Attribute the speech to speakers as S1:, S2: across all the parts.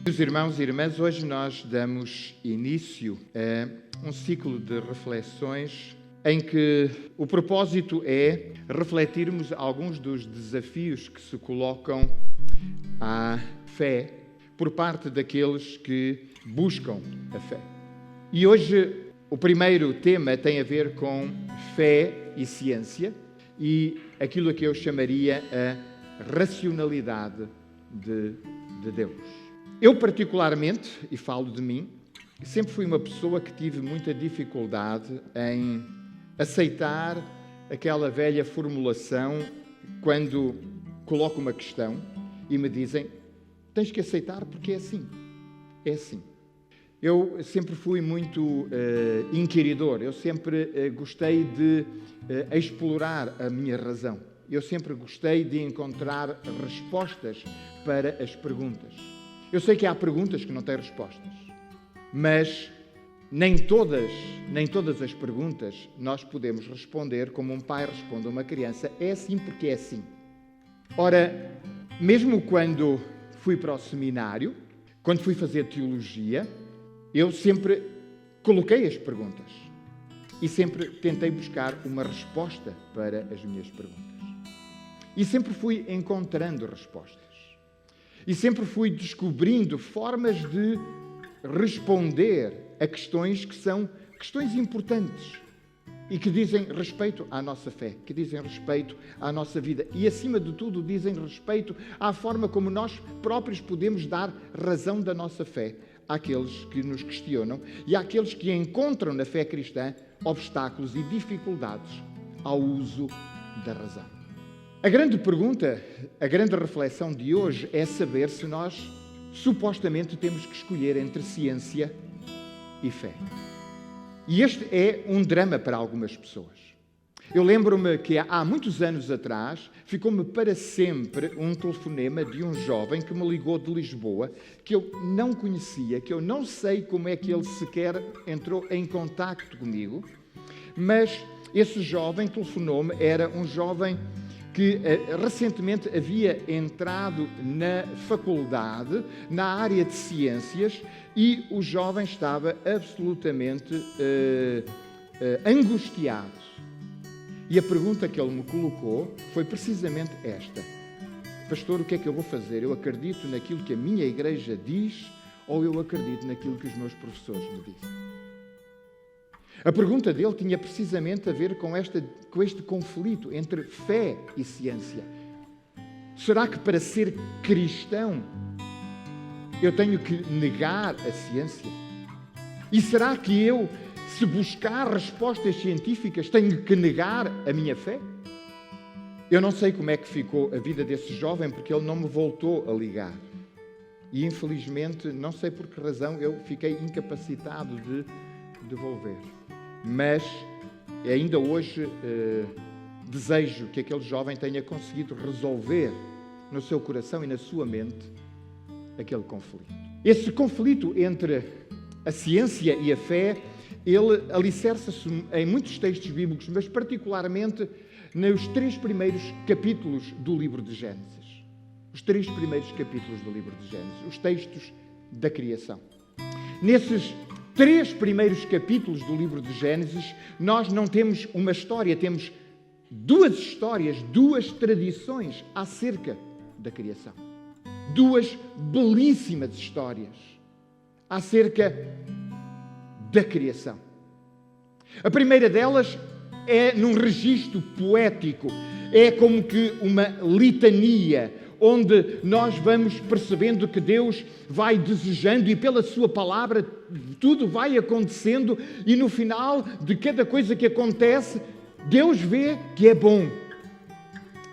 S1: Meus irmãos e irmãs, hoje nós damos início a um ciclo de reflexões em que o propósito é refletirmos alguns dos desafios que se colocam à fé por parte daqueles que buscam a fé. E hoje o primeiro tema tem a ver com fé e ciência e aquilo que eu chamaria a racionalidade de Deus. Eu particularmente, e falo de mim, sempre fui uma pessoa que tive muita dificuldade em aceitar aquela velha formulação quando coloco uma questão e me dizem: tens que aceitar porque é assim. É assim. Eu sempre fui muito inquiridor, eu sempre gostei de explorar a minha razão. Eu sempre gostei de encontrar respostas para as perguntas. Eu sei que há perguntas que não têm respostas, mas nem todas as perguntas nós podemos responder como um pai responde a uma criança: é assim porque é assim. Ora, mesmo quando fui para o seminário, quando fui fazer teologia, eu sempre coloquei as perguntas e sempre tentei buscar uma resposta para as minhas perguntas. E sempre fui encontrando respostas. E sempre fui descobrindo formas de responder a questões que são questões importantes e que dizem respeito à nossa fé, que dizem respeito à nossa vida e, acima de tudo, dizem respeito à forma como nós próprios podemos dar razão da nossa fé àqueles que nos questionam e àqueles que encontram na fé cristã obstáculos e dificuldades ao uso da razão. A grande pergunta, a grande reflexão de hoje é saber se nós supostamente temos que escolher entre ciência e fé. E este é um drama para algumas pessoas. Eu lembro-me que há muitos anos atrás ficou-me para sempre um telefonema de um jovem que me ligou de Lisboa, que eu não conhecia, que eu não sei como é que ele sequer entrou em contacto comigo, mas esse jovem telefonou-me, era um jovem que recentemente havia entrado na faculdade, na área de ciências, e o jovem estava absolutamente angustiado. E a pergunta que ele me colocou foi precisamente esta: pastor, o que é que eu vou fazer? Eu acredito naquilo que a minha igreja diz ou eu acredito naquilo que os meus professores me dizem? A pergunta dele tinha precisamente a ver com este conflito entre fé e ciência. Será que para ser cristão eu tenho que negar a ciência? E será que eu, se buscar respostas científicas, tenho que negar a minha fé? Eu não sei como é que ficou a vida desse jovem, porque ele não me voltou a ligar. E, infelizmente, não sei por que razão, eu fiquei incapacitado de devolver. Mas ainda hoje desejo que aquele jovem tenha conseguido resolver no seu coração e na sua mente aquele conflito. Esse conflito entre a ciência e a fé, ele alicerça-se em muitos textos bíblicos, mas particularmente nos 3 primeiros capítulos do livro de Gênesis. Os 3 primeiros capítulos do livro de Gênesis, os textos da criação. Nesses 3 primeiros capítulos do livro de Gênesis, nós não temos uma história, temos 2 histórias, 2 tradições acerca da criação. 2 belíssimas histórias acerca da criação. A primeira delas é num registro poético, é como que uma litania, onde nós vamos percebendo que Deus vai desejando e pela sua palavra tudo vai acontecendo e no final de cada coisa que acontece, Deus vê que é bom.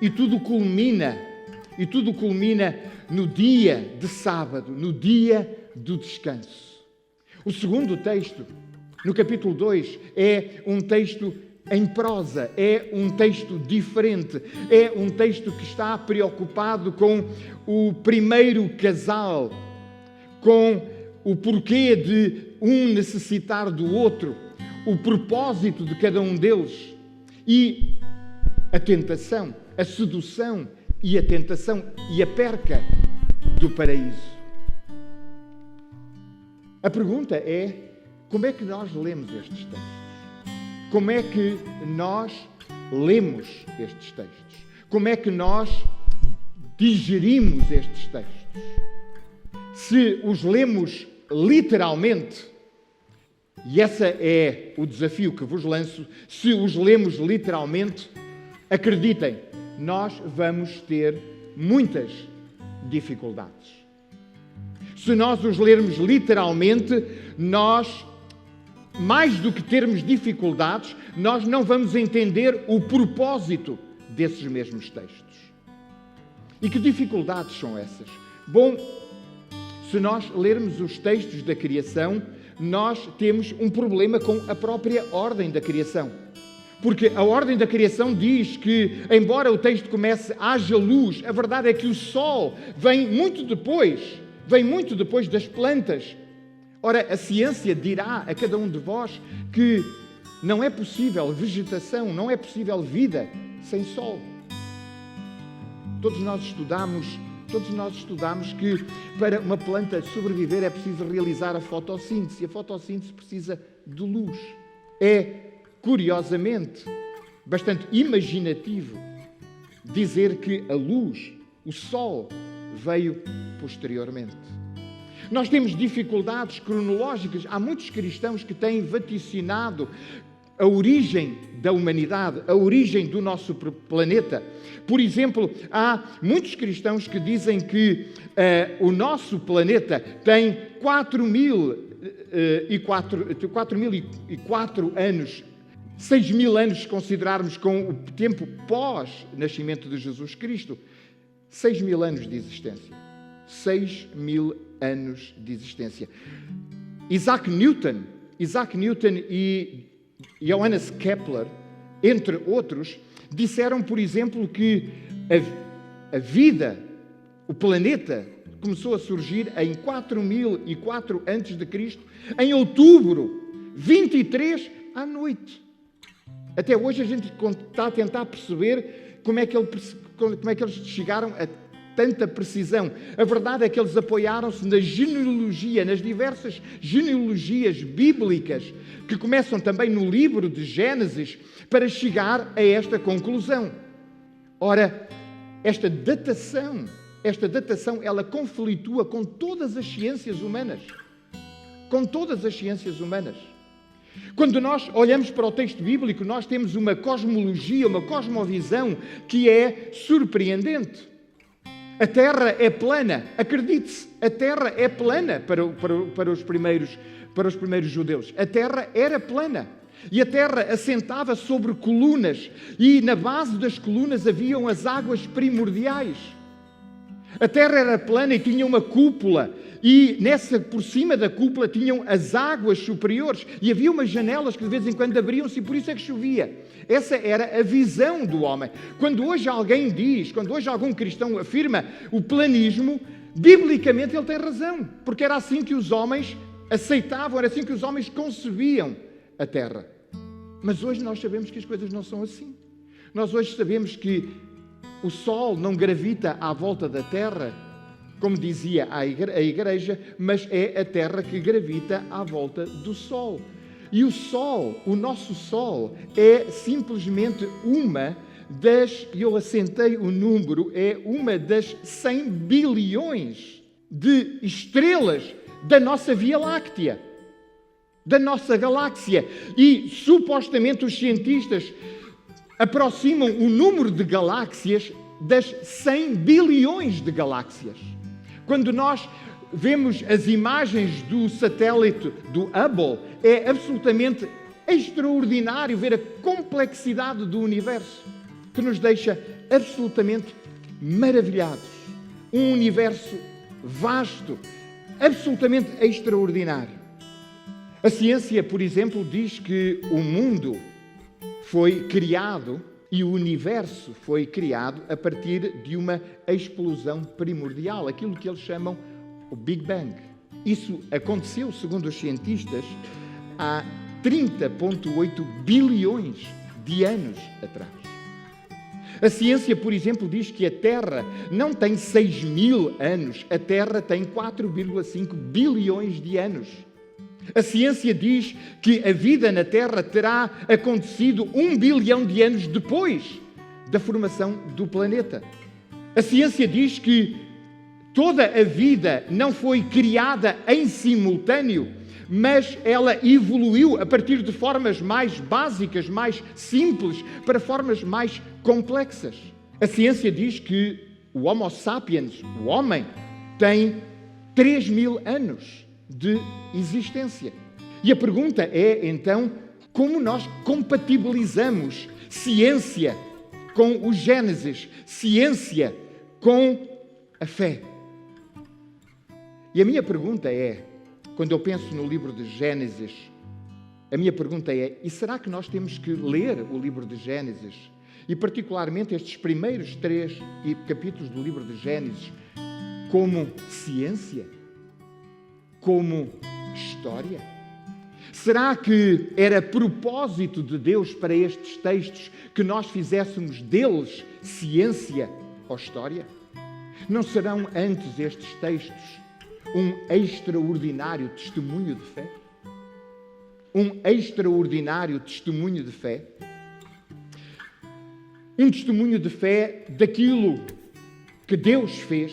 S1: E tudo culmina no dia de sábado, no dia do descanso. O segundo texto, no capítulo 2, é um texto em prosa, é um texto diferente, é um texto que está preocupado com o primeiro casal, com o porquê de um necessitar do outro, o propósito de cada um deles e a tentação, a sedução e a tentação e a perca do paraíso. A pergunta é, como é que nós lemos estes textos? Como é que nós lemos estes textos? Como é que nós digerimos estes textos? Se os lemos literalmente, e esse é o desafio que vos lanço, se os lemos literalmente, acreditem, nós vamos ter muitas dificuldades. Se nós os lermos literalmente, nós, mais do que termos dificuldades, nós não vamos entender o propósito desses mesmos textos. E que dificuldades são essas? Bom, se nós lermos os textos da criação, nós temos um problema com a própria ordem da criação. Porque a ordem da criação diz que, embora o texto comece, haja luz, a verdade é que o sol vem muito depois das plantas. Ora, a ciência dirá a cada um de vós que não é possível vegetação, não é possível vida sem sol. Todos nós estudamos que para uma planta sobreviver é preciso realizar a fotossíntese. A fotossíntese precisa de luz. É, curiosamente, bastante imaginativo dizer que a luz, o sol, veio posteriormente. Nós temos dificuldades cronológicas. Há muitos cristãos que têm vaticinado a origem da humanidade, a origem do nosso planeta. Por exemplo, há muitos cristãos que dizem que o nosso planeta tem 4.004 anos, 6.000 anos se considerarmos com o tempo pós-nascimento de Jesus Cristo. 6.000 anos de existência. 6.000 anos de existência. Isaac Newton e Johannes Kepler, entre outros, disseram, por exemplo, que a vida, o planeta, começou a surgir em 4.004 a.C., em outubro 23 à noite. Até hoje a gente está a tentar perceber como é que eles chegaram a tanta precisão. A verdade é que eles apoiaram-se na genealogia, nas diversas genealogias bíblicas que começam também no livro de Gênesis para chegar a esta conclusão. Ora, esta datação, ela conflitua com todas as ciências humanas. Com todas as ciências humanas. Quando nós olhamos para o texto bíblico, nós temos uma cosmologia, uma cosmovisão que é surpreendente. A Terra é plana, acredite-se, a Terra é plana para os primeiros judeus. A Terra era plana e a Terra assentava sobre colunas e na base das colunas haviam as águas primordiais. A Terra era plana e tinha uma cúpula e por cima da cúpula tinham as águas superiores e havia umas janelas que de vez em quando abriam-se e por isso é que chovia. Essa era a visão do homem. Quando hoje algum cristão afirma o planismo, biblicamente ele tem razão, porque era assim que os homens aceitavam, era assim que os homens concebiam a Terra. Mas hoje nós sabemos que as coisas não são assim. Nós hoje sabemos que o Sol não gravita à volta da Terra, como dizia a Igreja, mas é a Terra que gravita à volta do Sol. E o Sol, o nosso Sol, é simplesmente eu assentei o número, é uma das 100 bilhões de estrelas da nossa Via Láctea, da nossa galáxia. E, supostamente, os cientistas aproximam o número de galáxias das 100 bilhões de galáxias. Quando nós vemos as imagens do satélite do Hubble, é absolutamente extraordinário ver a complexidade do universo, que nos deixa absolutamente maravilhados. Um universo vasto, absolutamente extraordinário. A ciência, por exemplo, diz que o mundo foi criado e o universo foi criado a partir de uma explosão primordial, aquilo que eles chamam o Big Bang. Isso aconteceu, segundo os cientistas, há 30,8 bilhões de anos atrás. A ciência, por exemplo, diz que a Terra não tem 6.000 anos, a Terra tem 4,5 bilhões de anos. A ciência diz que a vida na Terra terá acontecido 1 bilhão de anos depois da formação do planeta. A ciência diz que toda a vida não foi criada em simultâneo, mas ela evoluiu a partir de formas mais básicas, mais simples, para formas mais complexas. A ciência diz que o Homo sapiens, o homem, tem 3.000 anos de existência. E a pergunta é, então, como nós compatibilizamos ciência com o Gênesis, ciência com a fé? E a minha pergunta é, quando eu penso no livro de Gênesis, a minha pergunta é, e será que nós temos que ler o livro de Gênesis? E particularmente estes primeiros 3 capítulos do livro de Gênesis, como ciência? Como história? Será que era propósito de Deus para estes textos que nós fizéssemos deles ciência ou história? Não serão antes estes textos um extraordinário testemunho de fé? Um extraordinário testemunho de fé? Um testemunho de fé daquilo que Deus fez,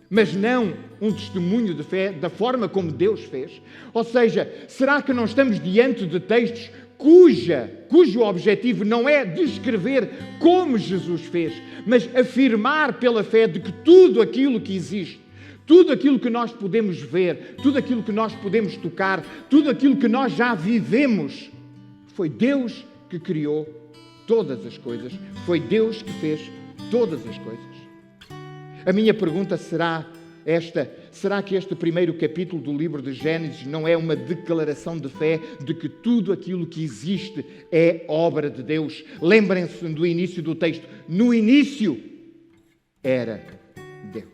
S1: mas não um testemunho de fé da forma como Deus fez? Ou seja, será que não estamos diante de textos cujo objetivo não é descrever como Jesus fez, mas afirmar pela fé de que tudo aquilo que existe, tudo aquilo que nós podemos ver, tudo aquilo que nós podemos tocar, tudo aquilo que nós já vivemos, foi Deus que criou todas as coisas, foi Deus que fez todas as coisas? A minha pergunta será esta: será que este primeiro capítulo do livro de Gênesis não é uma declaração de fé de que tudo aquilo que existe é obra de Deus? Lembrem-se do início do texto. No início era Deus.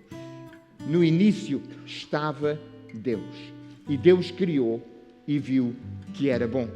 S1: No início estava Deus. E Deus criou e viu que era bom.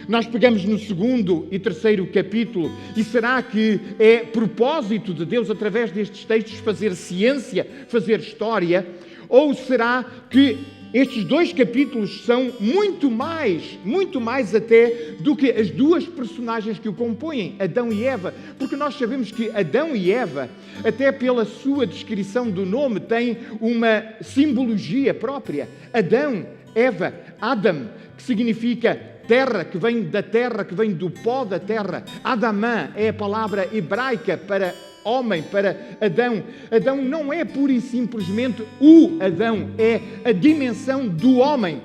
S1: Nós pegamos no 2º e 3º capítulo, e será que é propósito de Deus, através destes textos, fazer ciência, fazer história? Ou será que estes 2 capítulos são muito mais até do que as 2 personagens que o compõem, Adão e Eva? Porque nós sabemos que Adão e Eva, até pela sua descrição do nome, têm uma simbologia própria. Adão, Eva, Adam, que significa terra, que vem da terra, que vem do pó da terra. Adamã é a palavra hebraica para homem, para Adão. Adão não é pura e simplesmente o Adão, é a dimensão do homem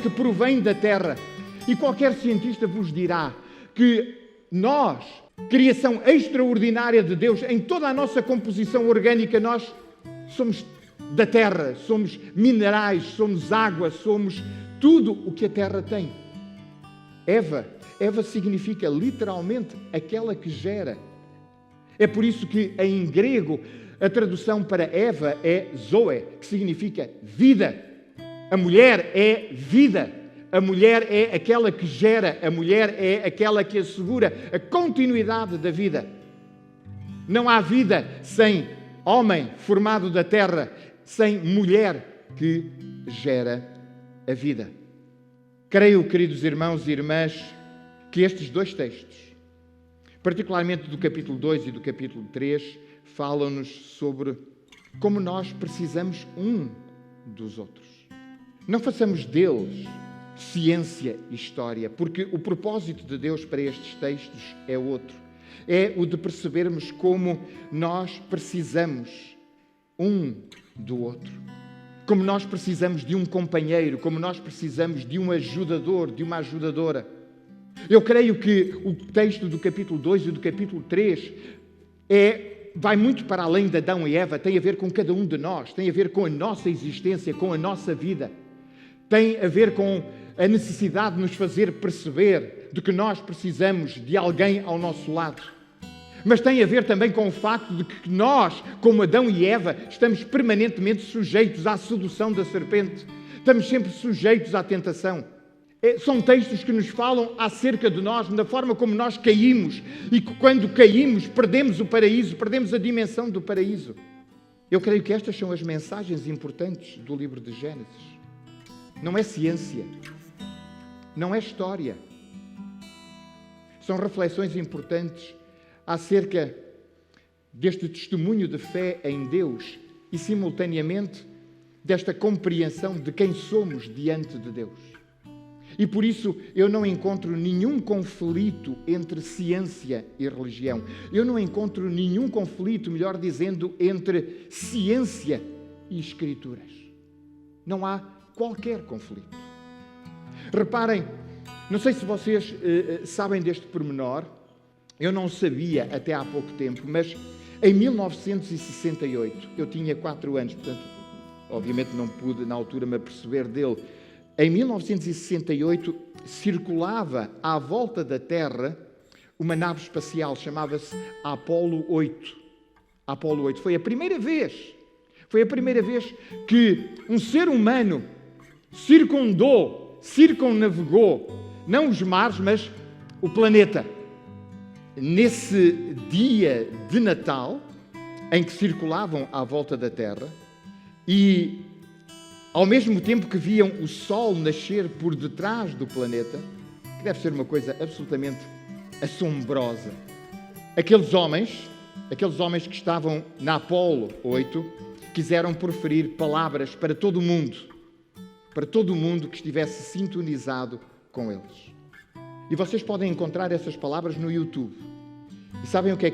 S1: que provém da terra. E qualquer cientista vos dirá que nós, criação extraordinária de Deus, em toda a nossa composição orgânica, nós somos da terra, somos minerais, somos água, somos tudo o que a terra tem. Eva significa literalmente aquela que gera. É por isso que em grego a tradução para Eva é Zoe, que significa vida. A mulher é vida. A mulher é aquela que gera. A mulher é aquela que assegura a continuidade da vida. Não há vida sem homem formado da terra, sem mulher que gera a vida. Creio, queridos irmãos e irmãs, que estes 2 textos, particularmente do capítulo 2 e do capítulo 3, falam-nos sobre como nós precisamos um dos outros. Não façamos deles ciência e história, porque o propósito de Deus para estes textos é outro. É o de percebermos como nós precisamos um do outro. Como nós precisamos de um companheiro, como nós precisamos de um ajudador, de uma ajudadora. Eu creio que o texto do capítulo 2 e do capítulo 3 vai muito para além de Adão e Eva, tem a ver com cada um de nós, tem a ver com a nossa existência, com a nossa vida. Tem a ver com a necessidade de nos fazer perceber de que nós precisamos de alguém ao nosso lado. Mas tem a ver também com o facto de que nós, como Adão e Eva, estamos permanentemente sujeitos à sedução da serpente. Estamos sempre sujeitos à tentação. São textos que nos falam acerca de nós, da forma como nós caímos. E que quando caímos, perdemos o paraíso, perdemos a dimensão do paraíso. Eu creio que estas são as mensagens importantes do livro de Gênesis. não é ciência, não é história. São reflexões importantes acerca deste testemunho de fé em Deus e, simultaneamente, desta compreensão de quem somos diante de Deus. E por isso eu não encontro nenhum conflito entre ciência e religião. Eu não encontro nenhum conflito, melhor dizendo, entre ciência e Escrituras. Não há qualquer conflito. Reparem, não sei se vocês sabem deste pormenor, eu não sabia até há pouco tempo, mas em 1968, eu tinha 4 anos, portanto, obviamente não pude na altura me aperceber dele. Em 1968, circulava à volta da Terra uma nave espacial, chamava-se Apolo 8. Apolo 8. Foi a primeira vez que um ser humano circunnavegou, não os mares, mas o planeta. Nesse dia de Natal, em que circulavam à volta da Terra, e ao mesmo tempo que viam o Sol nascer por detrás do planeta, que deve ser uma coisa absolutamente assombrosa, aqueles homens que estavam na Apolo 8, quiseram proferir palavras para todo o mundo que estivesse sintonizado com eles. E vocês podem encontrar essas palavras no YouTube. E sabem que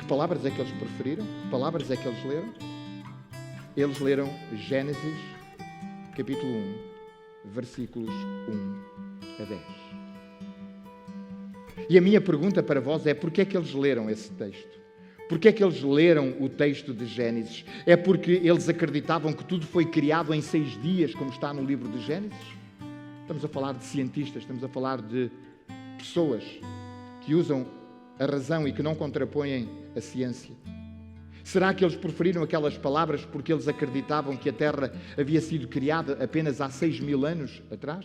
S1: palavras é que eles preferiram? Que palavras é que eles leram? Eles leram Gênesis, capítulo 1, versículos 1 a 10. E a minha pergunta para vós é: porquê é que eles leram esse texto? Porquê é que eles leram o texto de Gênesis? É porque eles acreditavam que tudo foi criado em 6 dias, como está no livro de Gênesis? Estamos a falar de cientistas, estamos a falar de pessoas que usam a razão e que não contrapõem a ciência. Será que eles preferiram aquelas palavras porque eles acreditavam que a Terra havia sido criada apenas há 6.000 anos atrás?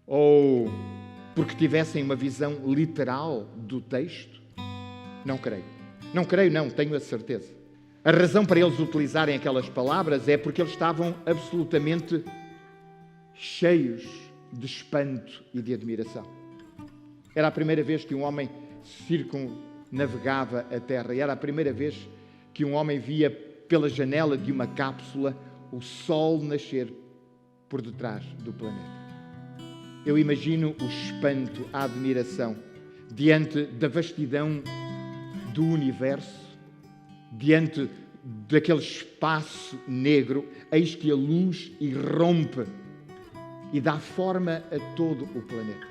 S1: Ou porque tivessem uma visão literal do texto? Não creio. Não, tenho a certeza. A razão para eles utilizarem aquelas palavras é porque eles estavam absolutamente cheios de espanto e de admiração. Era a primeira vez que um homem circunnavegava a Terra. E era a primeira vez que um homem via pela janela de uma cápsula o Sol nascer por detrás do planeta. Eu imagino o espanto, a admiração diante da vastidão do universo, diante daquele espaço negro, eis que a luz irrompe e dá forma a todo o planeta.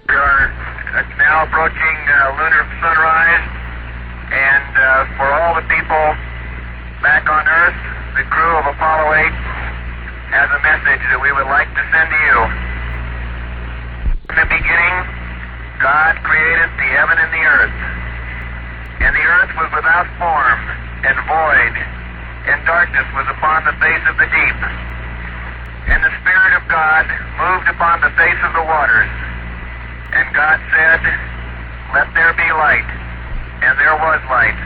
S2: We are now approaching lunar sunrise, and for all the people back on Earth, the crew of Apollo 8 has a message that we would like to send to you. In the beginning, God created the heaven and the earth. And the earth was without form and void, and darkness was upon the face of the deep. And the Spirit of God moved upon the face of the waters. And God said, "Let there be light." And there was light.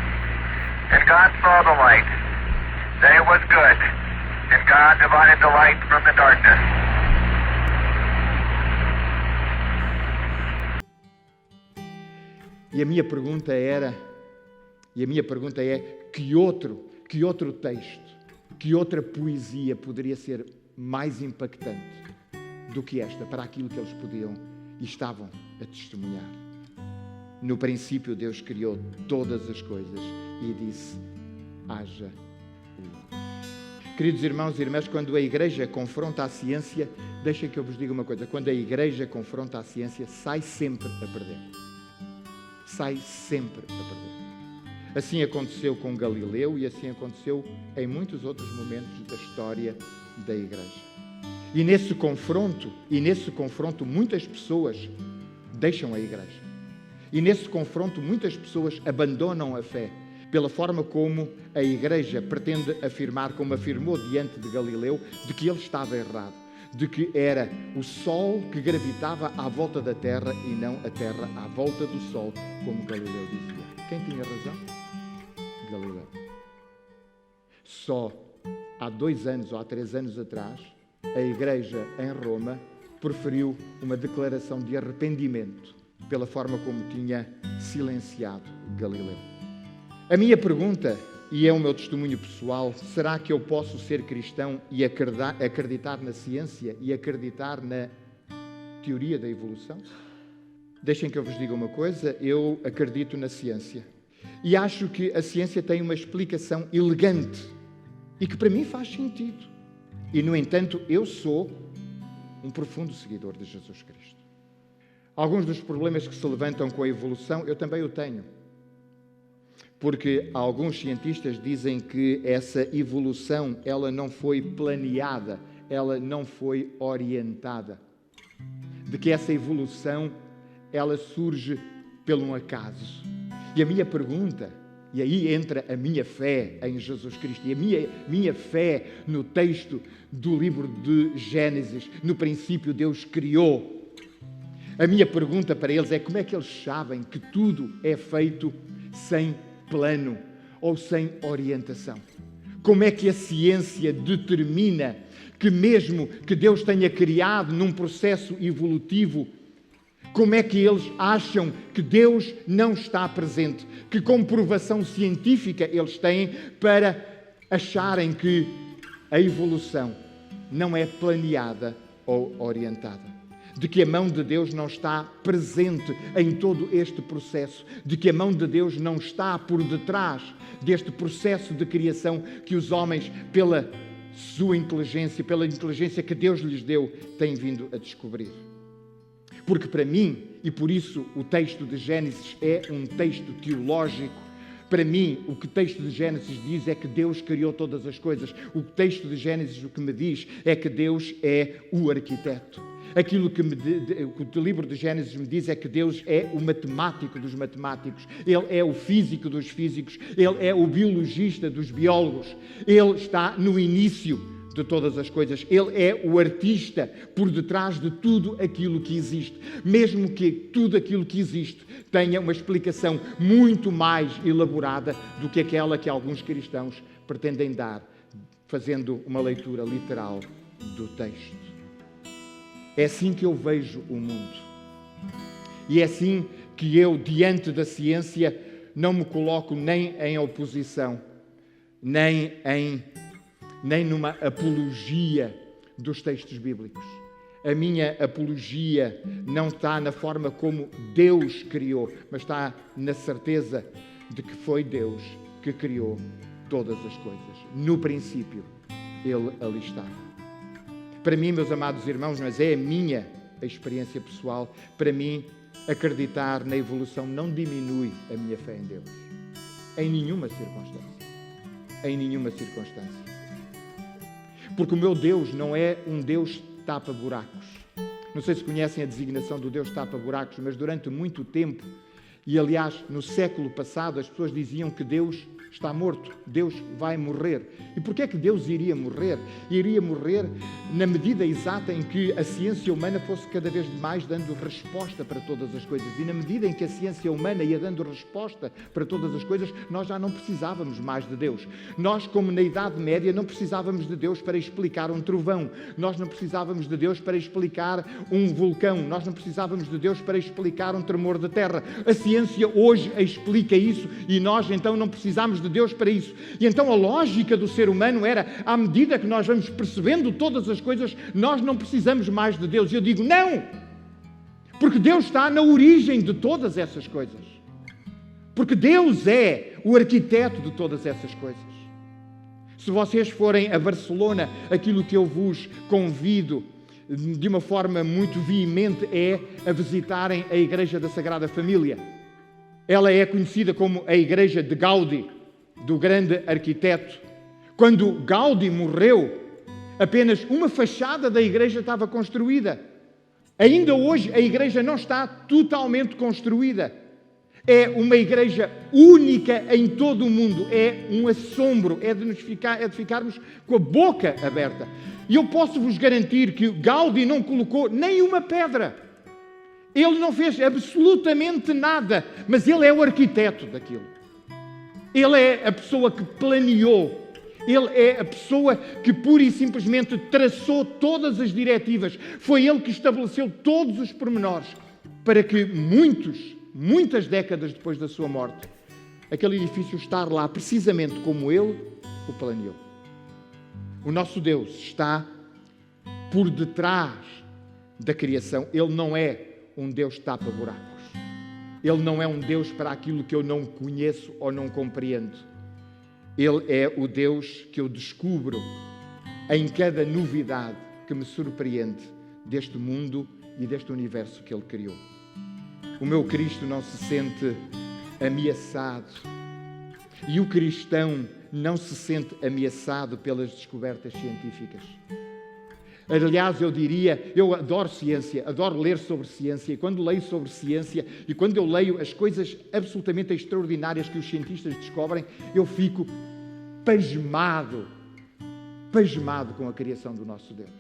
S2: And God saw the light, that it was good. And God divided the light from the darkness.
S1: E a minha pergunta é: que outro texto, que outra poesia poderia ser mais impactante do que esta para aquilo que eles podiam e estavam a testemunhar? No princípio Deus criou todas as coisas e disse: haja luz. Queridos irmãos e irmãs, quando a Igreja confronta a ciência, deixem que eu vos diga uma coisa: quando a Igreja confronta a ciência, sai sempre a perder. Sai sempre a perder. Assim aconteceu com Galileu e assim aconteceu em muitos outros momentos da história da Igreja. E nesse confronto, muitas pessoas deixam a Igreja. E nesse confronto, muitas pessoas abandonam a fé pela forma como a Igreja pretende afirmar, como afirmou diante de Galileu, de que ele estava errado, de que era o Sol que gravitava à volta da Terra e não a Terra à volta do Sol, como Galileu dizia. Quem tinha razão? Galileu. Só há 2 anos ou há 3 anos atrás, a Igreja em Roma proferiu uma declaração de arrependimento pela forma como tinha silenciado Galileu. A minha pergunta, e é o meu testemunho pessoal, será que eu posso ser cristão e acreditar na ciência e acreditar na teoria da evolução? Deixem que eu vos diga uma coisa, eu acredito na ciência. E acho que a ciência tem uma explicação elegante e que para mim faz sentido. E, no entanto, eu sou um profundo seguidor de Jesus Cristo. Alguns dos problemas que se levantam com a evolução, eu também o tenho. Porque alguns cientistas dizem que essa evolução, ela não foi planeada, ela não foi orientada. De que essa evolução, ela surge pelo um acaso. E a minha pergunta, e aí entra a minha fé em Jesus Cristo, e a minha fé no texto do livro de Gênesis, no princípio Deus criou. A minha pergunta para eles é como é que eles sabem que tudo é feito sem plano ou sem orientação? Como é que a ciência determina que mesmo que Deus tenha criado num processo evolutivo, como é que eles acham que Deus não está presente? Que comprovação científica eles têm para acharem que a evolução não é planeada ou orientada? De que a mão de Deus não está presente em todo este processo, de que a mão de Deus não está por detrás deste processo de criação que os homens, pela sua inteligência, pela inteligência que Deus lhes deu, têm vindo a descobrir. Porque para mim, e por isso o texto de Gênesis é um texto teológico, para mim, o que o texto de Gênesis diz é que Deus criou todas as coisas. O texto de Gênesis o que me diz é que Deus é o arquiteto. Aquilo que o livro de Gênesis me diz é que Deus é o matemático dos matemáticos. Ele é o físico dos físicos. Ele é o biologista dos biólogos. Ele está no início de todas as coisas. Ele é o artista por detrás de tudo aquilo que existe. Mesmo que tudo aquilo que existe tenha uma explicação muito mais elaborada do que aquela que alguns cristãos pretendem dar, fazendo uma leitura literal do texto. É assim que eu vejo o mundo. E é assim que eu, diante da ciência, não me coloco nem em oposição, nem numa apologia dos textos bíblicos. A minha apologia não está na forma como Deus criou, mas está na certeza de que foi Deus que criou todas as coisas. No princípio, Ele ali estava. Para mim, meus amados irmãos, mas é a minha experiência pessoal, para mim, acreditar na evolução não diminui a minha fé em Deus. Em nenhuma circunstância. Em nenhuma circunstância. Porque o meu Deus não é um Deus tapa-buracos. Não sei se conhecem a designação do Deus tapa-buracos, mas durante muito tempo, e aliás, no século passado, as pessoas diziam que Deus está morto, Deus vai morrer. E porquê é que Deus iria morrer? Iria morrer na medida exata em que a ciência humana fosse cada vez mais dando resposta para todas as coisas. E na medida em que a ciência humana ia dando resposta para todas as coisas, nós já não precisávamos mais de Deus. Nós, como na Idade Média, não precisávamos de Deus para explicar um trovão. Nós não precisávamos de Deus para explicar um vulcão. Nós não precisávamos de Deus para explicar um tremor de terra. A ciência hoje explica isso e nós então não precisamos de Deus para isso. E então a lógica do ser humano era, à medida que nós vamos percebendo todas as coisas, nós não precisamos mais de Deus. E eu digo, não! Porque Deus está na origem de todas essas coisas. Porque Deus é o arquiteto de todas essas coisas. Se vocês forem a Barcelona, aquilo que eu vos convido de uma forma muito veemente é a visitarem a Igreja da Sagrada Família. Ela é conhecida como a Igreja de Gaudí, do grande arquiteto. Quando Gaudí morreu, apenas uma fachada da igreja estava construída. Ainda hoje a igreja não está totalmente construída. É uma igreja única em todo o mundo. É um assombro, é de ficarmos com a boca aberta. E eu posso vos garantir que Gaudí não colocou nenhuma pedra. Ele não fez absolutamente nada, mas ele é o arquiteto daquilo. Ele é a pessoa que planeou. Ele é a pessoa que pura e simplesmente traçou todas as diretivas. Foi Ele que estabeleceu todos os pormenores para que muitas décadas depois da sua morte, aquele edifício estar lá precisamente como Ele o planeou. O nosso Deus está por detrás da criação. Ele não é um Deus tapa-buracos. Ele não é um Deus para aquilo que eu não conheço ou não compreendo. Ele é o Deus que eu descubro em cada novidade que me surpreende deste mundo e deste universo que Ele criou. O meu Cristo não se sente ameaçado. E o cristão não se sente ameaçado pelas descobertas científicas. Aliás, eu diria, eu adoro ciência, adoro ler sobre ciência, e quando leio sobre ciência, e quando eu leio as coisas absolutamente extraordinárias que os cientistas descobrem, eu fico pasmado com a criação do nosso Deus.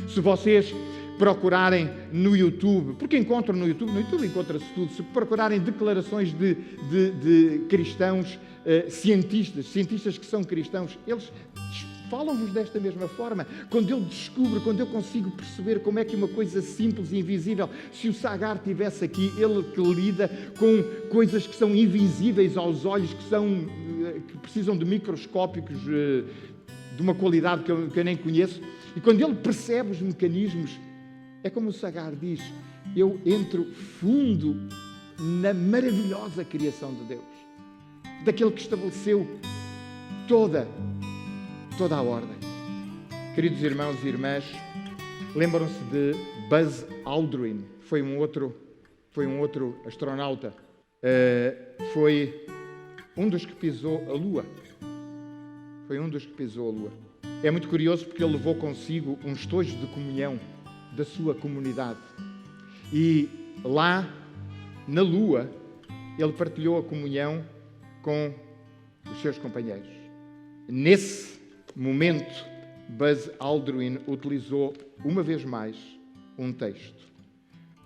S1: Se vocês procurarem no YouTube, porque encontram no YouTube encontra-se tudo, se procurarem declarações de cristãos, cientistas que são cristãos, eles falam-vos desta mesma forma. Quando eu consigo perceber como é que uma coisa simples e invisível, se o Sagar estivesse aqui, ele que lida com coisas que são invisíveis aos olhos, que precisam de microscópicos de uma qualidade que eu nem conheço, e quando ele percebe os mecanismos, é como o Sagar diz, eu entro fundo na maravilhosa criação de Deus, daquele que estabeleceu toda a ordem. Queridos irmãos e irmãs, lembram-se de Buzz Aldrin? Foi um outro astronauta. Foi um dos que pisou a Lua. É muito curioso porque ele levou consigo um estojo de comunhão da sua comunidade. E lá, na Lua, ele partilhou a comunhão com os seus companheiros. Nesse momento, Buzz Aldrin utilizou uma vez mais um texto.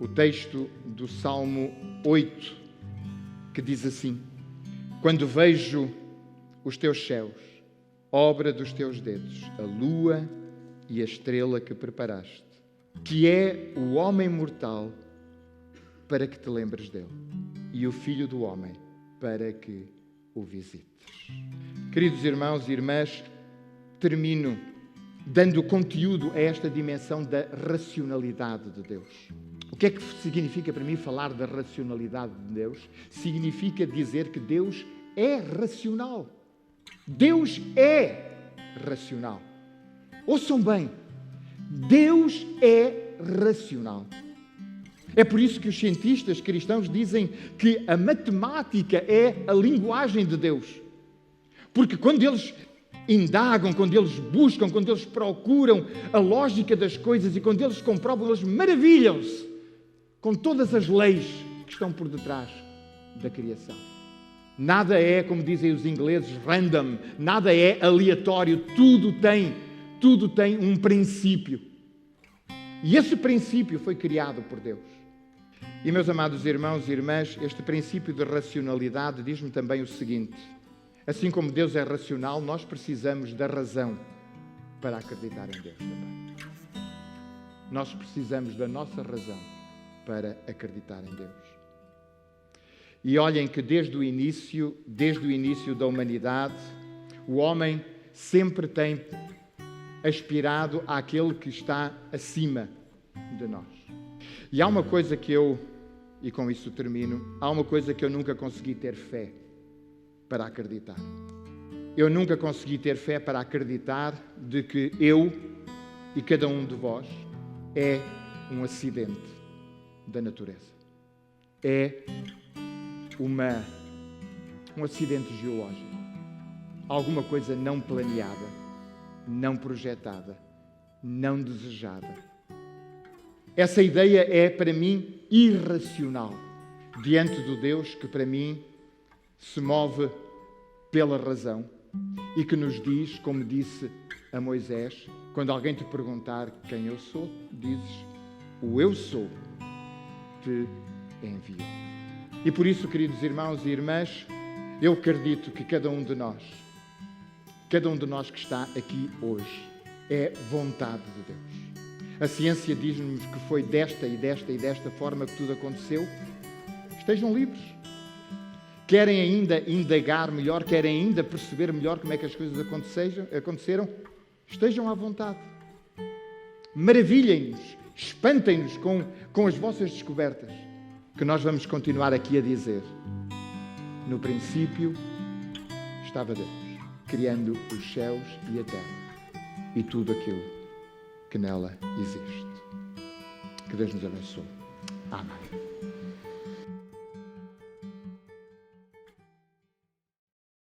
S1: O texto do Salmo 8, que diz assim: quando vejo os teus céus, obra dos teus dedos, a lua e a estrela que preparaste, que é o homem mortal para que te lembres dele, e o filho do homem para que o visites. Queridos irmãos e irmãs, termino dando conteúdo a esta dimensão da racionalidade de Deus. O que é que significa para mim falar da racionalidade de Deus? Significa dizer que Deus é racional. Deus é racional. Ouçam bem, Deus é racional. É por isso que os cientistas cristãos dizem que a matemática é a linguagem de Deus. Porque quando eles indagam, quando eles buscam, quando eles procuram a lógica das coisas e quando eles comprovam, eles maravilham-se com todas as leis que estão por detrás da criação. Nada é, como dizem os ingleses, random, nada é aleatório, tudo tem um princípio. E esse princípio foi criado por Deus. E, meus amados irmãos e irmãs, este princípio de racionalidade diz-me também o seguinte: assim como Deus é racional, nós precisamos da razão para acreditar em Deus também. Nós precisamos da nossa razão para acreditar em Deus. E olhem que desde o início da humanidade, o homem sempre tem aspirado àquele que está acima de nós. E há uma coisa e com isso termino, há uma coisa que eu nunca consegui ter fé para acreditar. Eu nunca consegui ter fé para acreditar de que eu e cada um de vós é um acidente da natureza. É um acidente geológico. Alguma coisa não planeada, não projetada, não desejada. Essa ideia é, para mim, irracional diante do Deus que, para mim, se move pela razão e que nos diz, como disse a Moisés, quando alguém te perguntar quem eu sou, dizes: o eu sou te enviou. E por isso, queridos irmãos e irmãs, eu acredito que cada um de nós cada um de nós que está aqui hoje. É vontade de Deus. A ciência diz-nos que foi desta e desta e desta forma que tudo aconteceu. Estejam livres. Querem ainda indagar melhor, querem ainda perceber melhor como é que as coisas aconteceram? Estejam à vontade. Maravilhem-nos, espantem-nos com as vossas descobertas, que nós vamos continuar aqui a dizer. No princípio estava Deus, criando os céus e a terra e tudo aquilo que nela existe. Que Deus nos abençoe. Amém.